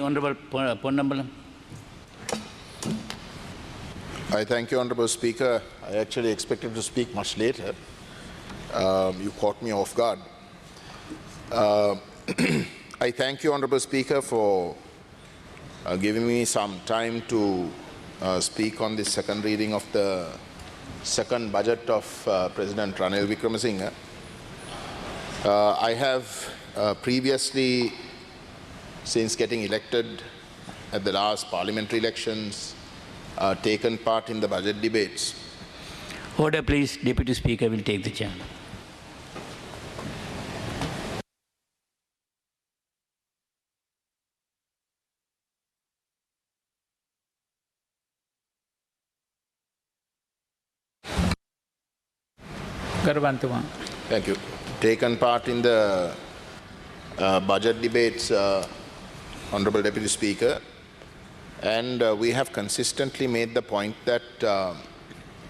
Honourable Ponnambalam. I thank you, Honourable Speaker. I actually expected to speak much later. You caught me off guard. I thank you, Honourable Speaker, for giving me some time to speak on this second reading of the second budget of President Ranil Wickremesinghe. I have previously, since getting elected at the last parliamentary elections, taken part in the budget debates. Order, please. Deputy Speaker will take the chair. Thank you. Taken part in the budget debates, Honourable Deputy Speaker, and we have consistently made the point that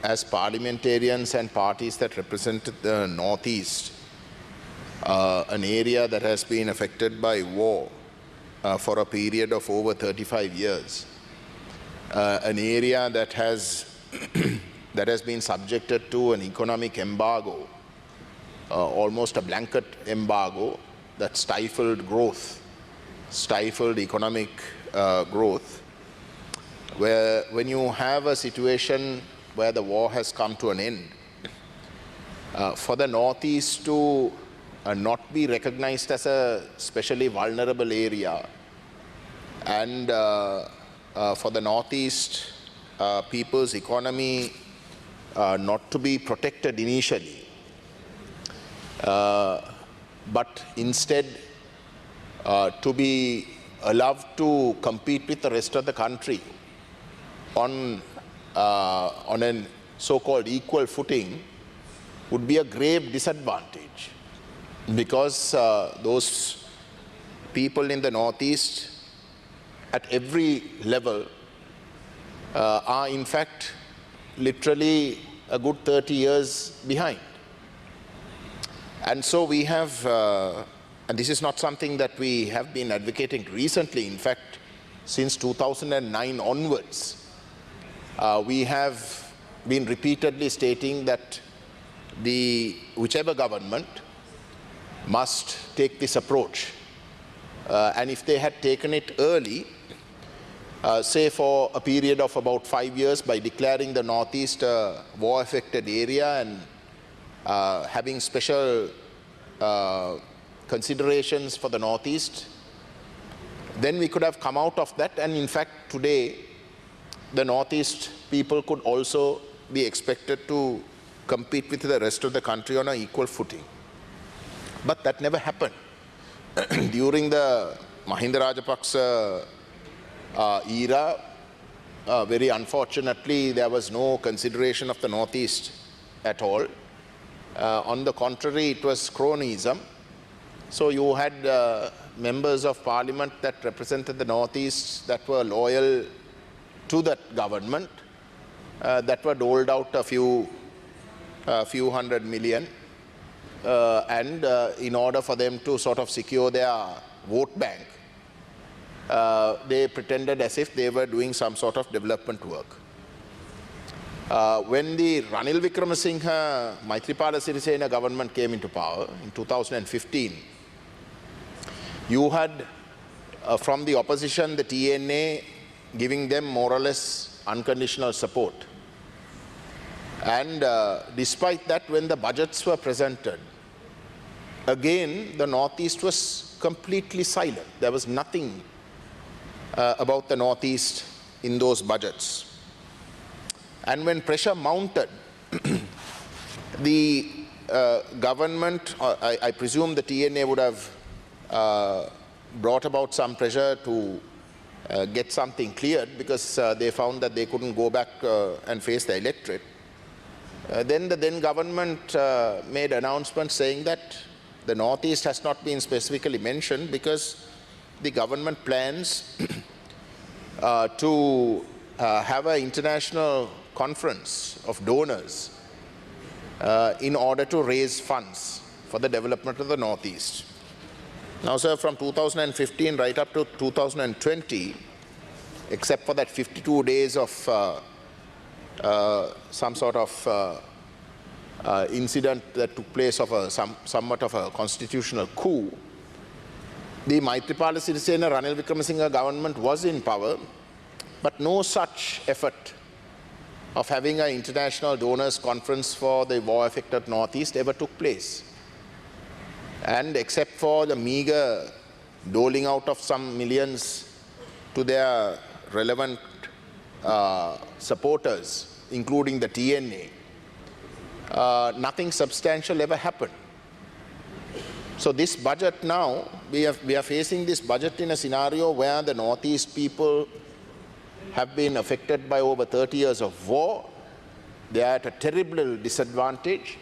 as parliamentarians and parties that represent the Northeast, an area that has been affected by war for a period of over 35 years, an area that has that has been subjected to an economic embargo, almost a blanket embargo that stifled growth, stifled economic growth, where when you have a situation where the war has come to an end, for the Northeast to not be recognized as a especially vulnerable area, and for the Northeast people's economy not to be protected initially, but instead to be allowed to compete with the rest of the country on a so-called equal footing would be a grave disadvantage, because those people in the Northeast at every level are in fact literally a good 30 years behind. And so we have, and this is not something that we have been advocating recently, in fact since 2009 onwards, we have been repeatedly stating that whichever government must take this approach. And if they had taken it early, say for a period of about 5 years, by declaring the Northeast a war-affected area and having special considerations for the Northeast, then we could have come out of that. And in fact, today, the Northeast people could also be expected to compete with the rest of the country on an equal footing. But that never happened. During the Mahinda Rajapaksa era, very unfortunately, there was no consideration of the Northeast at all. On the contrary, it was cronyism. So you had members of parliament that represented the Northeast that were loyal to that government, that were doled out a few hundred million, and in order for them to sort of secure their vote bank, they pretended as if they were doing some sort of development work. When the Ranil Wickremesinghe Maithripala Sirisena government came into power in 2015, you had from the opposition the TNA giving them more or less unconditional support. And despite that, when the budgets were presented, again the Northeast was completely silent. There was nothing about the Northeast in those budgets. And when pressure mounted, the government, I presume the TNA would have brought about some pressure to get something cleared, because they found that they couldn't go back and face the electorate. Then the then government made announcements saying that the Northeast has not been specifically mentioned because the government plans to have an international conference of donors in order to raise funds for the development of the Northeast. Now, sir, from 2015 right up to 2020, except for that 52 days of some sort of incident that took place of somewhat of a constitutional coup, the Maithripala Sirisena Ranil Wickremesinghe government was in power, but no such effort of having an international donors conference for the war-affected Northeast ever took place. And except for the meager doling out of some millions to their relevant supporters, including the TNA, nothing substantial ever happened. So this budget now, we are facing this budget in a scenario where the Northeast people have been affected by over 30 years of war. They are at a terrible disadvantage.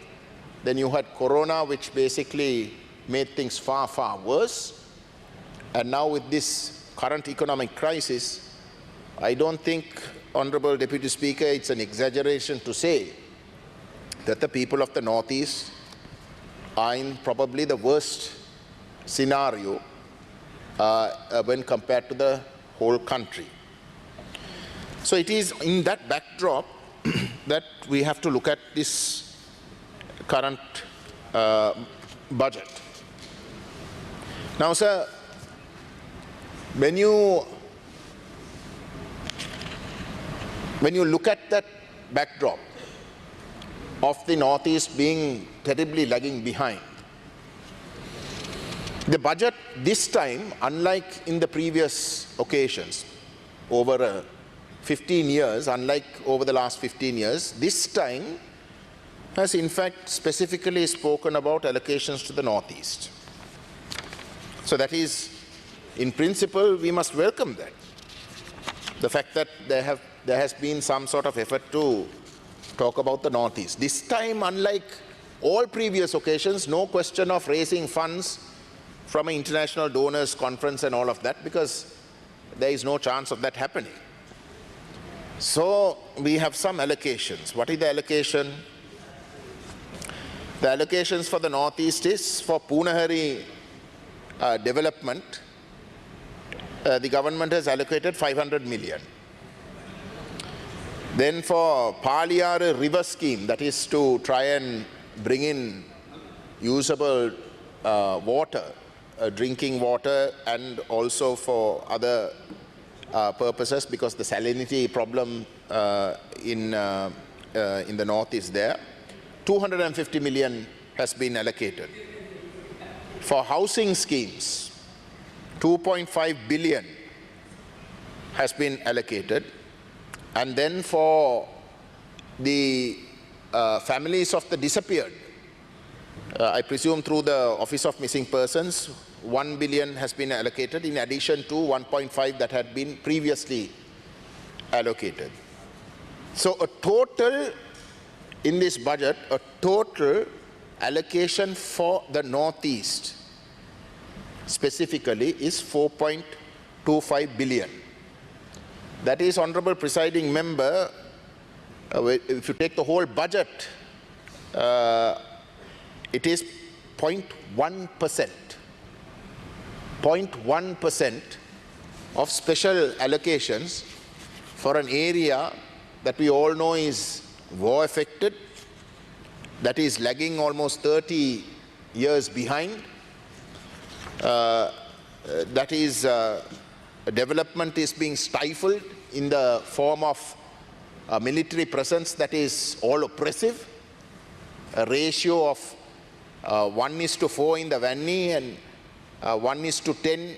Then you had Corona, which basically made things far, far worse. And now with this current economic crisis, I don't think, Honorable Deputy Speaker, it's an exaggeration to say that the people of the Northeast are in probably the worst scenario when compared to the whole country. So it is in that backdrop that we have to look at this current budget. Now, sir, when you look at that backdrop of the Northeast being terribly lagging behind, the budget this time, unlike in the previous occasions, over 15 years, unlike over the last 15 years, this time has in fact specifically spoken about allocations to the Northeast. So that is, in principle, we must welcome that. The fact that there has been some sort of effort to talk about the Northeast. This time, unlike all previous occasions, no question of raising funds from an international donors conference and all of that, because there is no chance of that happening. So we have some allocations. What is the allocation? The allocations for the Northeast is for Punahari development. The government has allocated 500 million. Then for Paliyara River Scheme, that is to try and bring in usable water, drinking water, and also for other purposes, because the salinity problem in the north is there. 250 million has been allocated. For housing schemes, 2.5 billion has been allocated. And then for the families of the disappeared, I presume through the Office of Missing Persons, 1 billion has been allocated in addition to 1.5 that had been previously allocated. So a total in this budget, a total allocation for the Northeast specifically is 4.25 billion. That is, Honorable Presiding Member, if you take the whole budget, it is 0.1%. 0.1% of special allocations for an area that we all know is war affected, that is lagging almost 30 years behind, that is development is being stifled in the form of a military presence that is all oppressive, a ratio of 1:4 in the Vanni and 1:10,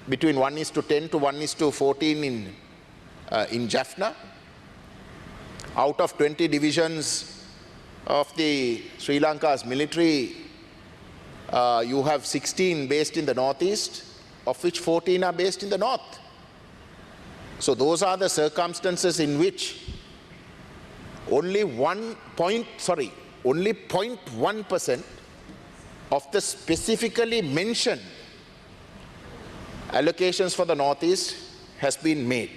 between 1:10 to 1:14 in Jaffna. Out of 20 divisions of the Sri Lanka's military, you have 16 based in the Northeast, of which 14 are based in the North. So those are the circumstances in which only 0.1% of the specifically mentioned allocations for the Northeast has been made.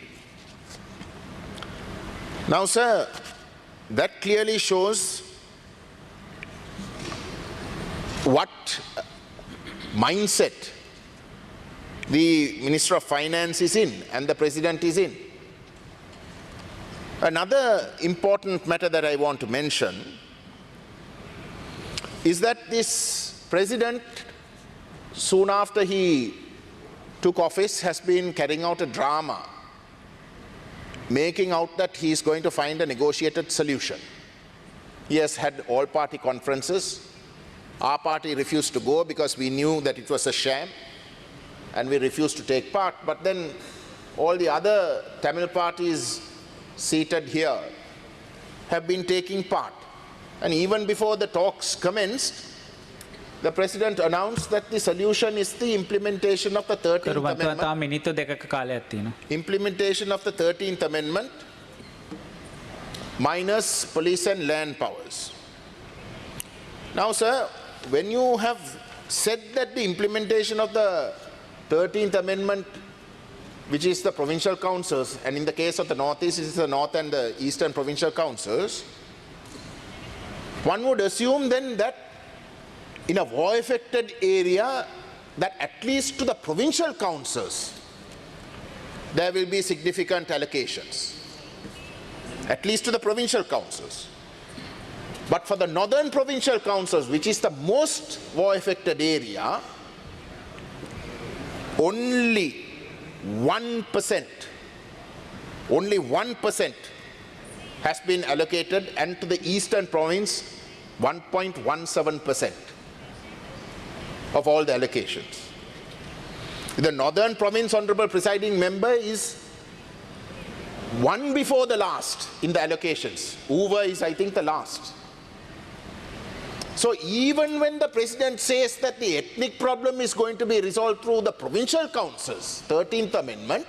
Now, sir, that clearly shows what mindset the Minister of Finance is in and the President is in. Another important matter that I want to mention is that this President, soon after he took office, has been carrying out a drama, making out that he is going to find a negotiated solution. He has had all-party conferences. Our party refused to go because we knew that it was a sham, and we refused to take part. But then all the other Tamil parties seated here have been taking part. And even before the talks commenced, the President announced that the solution is the implementation of the 13th Amendment. Implementation of the 13th Amendment minus police and land powers. Now, sir, when you have said that the implementation of the 13th Amendment, which is the provincial councils, and in the case of the Northeast, it is the North and the Eastern provincial councils, one would assume then that in a war-affected area, that at least to the provincial councils, there will be significant allocations. At least to the provincial councils. But for the northern provincial councils, which is the most war-affected area, only 1% has been allocated, and to the eastern province 1.17% of all the allocations. The northern province, honorable presiding member, is one before the last in the allocations. Uva is, I think, the last. So even when the President says that the ethnic problem is going to be resolved through the provincial councils, 13th Amendment,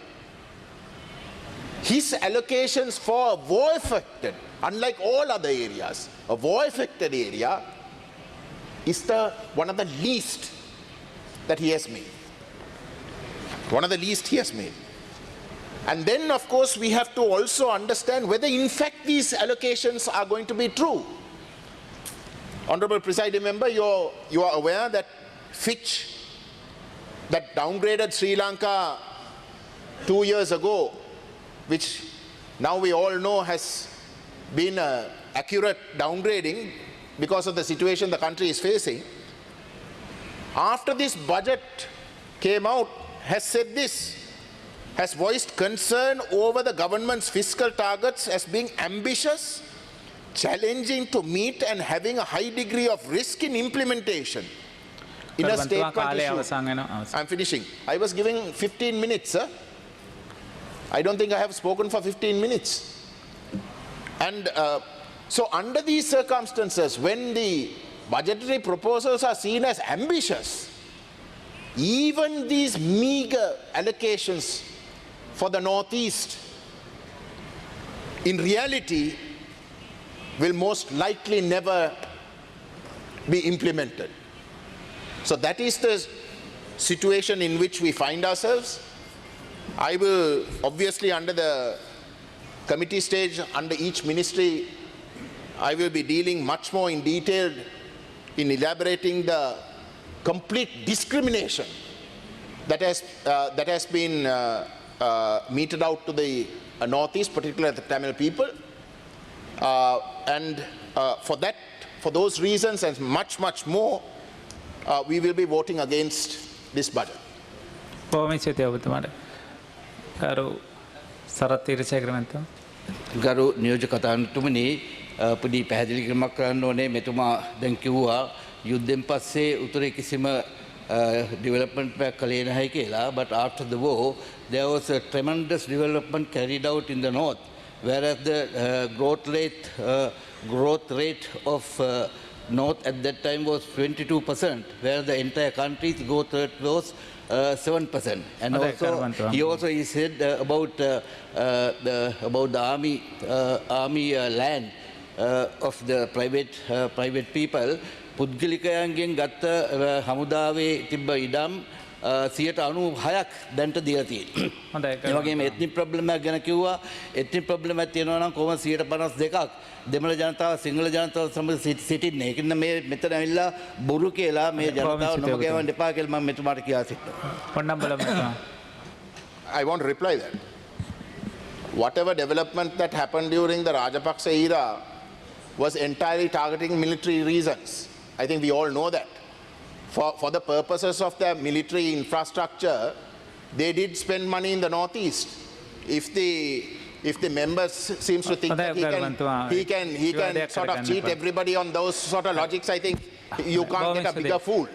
his allocations for war-affected, unlike all other areas, a war-affected area is one of the least that he has made. One of the least he has made. And then, of course, we have to also understand whether in fact these allocations are going to be true. Honorable Presiding Member, you are aware that Fitch, that downgraded Sri Lanka 2 years ago, which now we all know has been an accurate downgrading because of the situation the country is facing, after this budget came out, has said this, has voiced concern over the government's fiscal targets as being ambitious, challenging to meet, and having a high degree of risk in implementation. In a statement issue, I'm finishing. I was giving 15 minutes, sir. I don't think I have spoken for 15 minutes. And so under these circumstances, when the budgetary proposals are seen as ambitious, even these meager allocations for the Northeast, in reality, will most likely never be implemented. So that is the situation in which we find ourselves. I will obviously, under the committee stage, under each ministry, I will be dealing much more in detail in elaborating the complete discrimination that has been meted out to the Northeast, particularly the Tamil people. For those reasons and much more, we will be voting against this budget. ගරු නියෝජක කතානායකතුමනි පොඩි පැහැදිලි කිරීමක් කරන්න ඕනේ මෙතුමා දැන් කිව්වා යුද්ධෙන් පස්සේ උතුරේ කිසිම development එකක් කළේ නැහැ කියලා, but after the war there was a tremendous development carried out in the north, whereas the growth rate of north at that time was 22%, where the entire country's growth rate was 7%. And also, he said about the army land of the private people. පුද්ගලිකයන්ගෙන් ගත්ත හමුදාවේ තිබ්බ ඉඩම් 96ක් දැන්ට දීලා තියෙනවා. හොඳයි ඒ වගේම එත්නික් problem එකක් ගැන කිව්වා. එත්නික් ප්‍රොබ්ලම් එකක් තියෙනවා නම් කොහොමද 52%ක් දෙමළ ජනතාව සිංහල ජනතාව සමග සිටින්නේ. ඒකින් මේ මෙතන ඇවිල්ලා බොරු කියලා මේ ජනතාව නොම ගෑවන්න එපා කියලා මම මෙතුමාට කියා සිටිනවා. පොන්නම්බල මහත්මයා. I want to reply that. Whatever development that happened during the Rajapaksa era was entirely targeting military reasons. I think we all know that. For the purposes of the military infrastructure, they did spend money in the northeast. If the members seems to think that he can sort of cheat everybody on those sort of logics, I think you can't get a bigger fool.